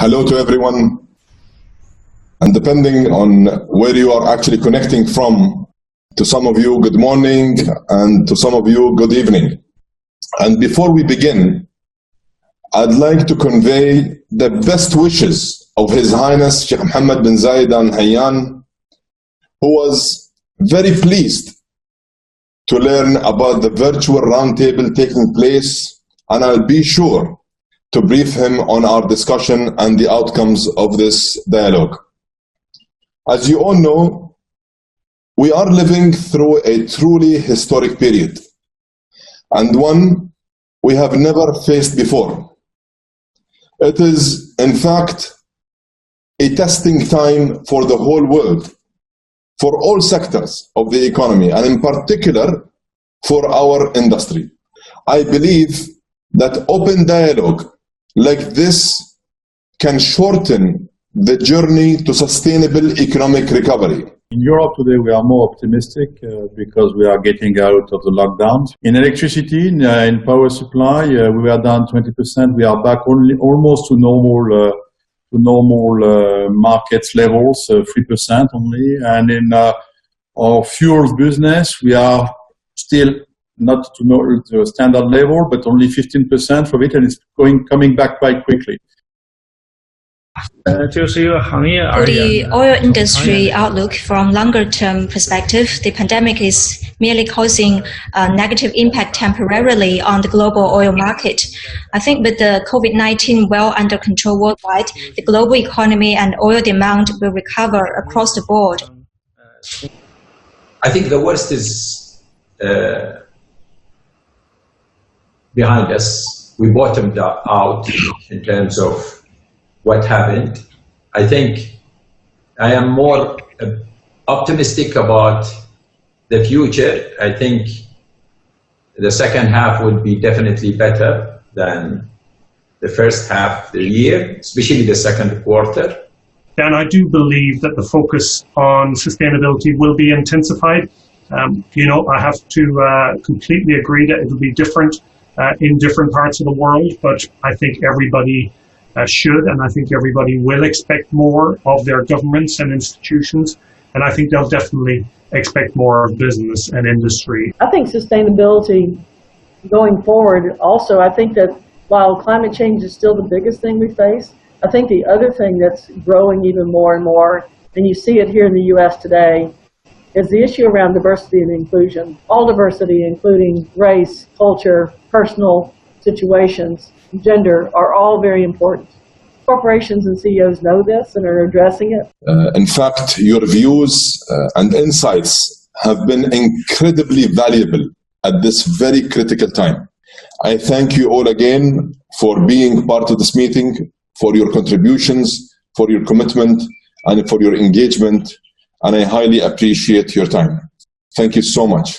Hello to everyone. And depending on where you are actually connecting from, to some of you, good morning, and to some of you, good evening. And before we begin, I'd like to convey the best wishes of His Highness Sheikh Mohammed bin Zayed Al Nahyan, who was very pleased to learn about the virtual roundtable taking place, and I'll be sure to brief him on our discussion and the outcomes of this dialogue. As you all know, we are living through a truly historic period, and one we have never faced before. It is, in fact, a testing time for the whole world, for all sectors of the economy, and in particular for our industry. I believe that open dialogue like this can shorten the journey to sustainable economic recovery. In Europe today, we are more optimistic because we are getting out of the lockdowns. In electricity, in power supply, we were down 20%. We are back almost to normal markets levels, 3% only. And in our fuels business, we are still not to a standard level, but only 15% of it, and it's coming back quite quickly. For the oil industry outlook from longer-term perspective, the pandemic is merely causing a negative impact temporarily on the global oil market. I think with the COVID-19 well under control worldwide, the global economy and oil demand will recover across the board. I think the worst is behind us. We bottomed out in terms of what happened. I think I am more optimistic about the future. I think the second half would be definitely better than the first half of the year, especially the second quarter. And I do believe that the focus on sustainability will be intensified. I have to completely agree that it will be different in different parts of the world, but I think everybody should, and I think everybody will expect more of their governments and institutions, and I think they'll definitely expect more of business and industry. I think sustainability going forward also, I think that while climate change is still the biggest thing we face, I think the other thing that's growing even more and more, and you see it here in the U.S. today, is the issue around diversity and inclusion. All diversity, including race, culture, personal situations, gender, are all very important. Corporations and CEOs know this and are addressing it. In fact, your views and insights have been incredibly valuable at this very critical time. I thank you all again for being part of this meeting, for your contributions, for your commitment, and for your engagement, and I highly appreciate your time. Thank you so much.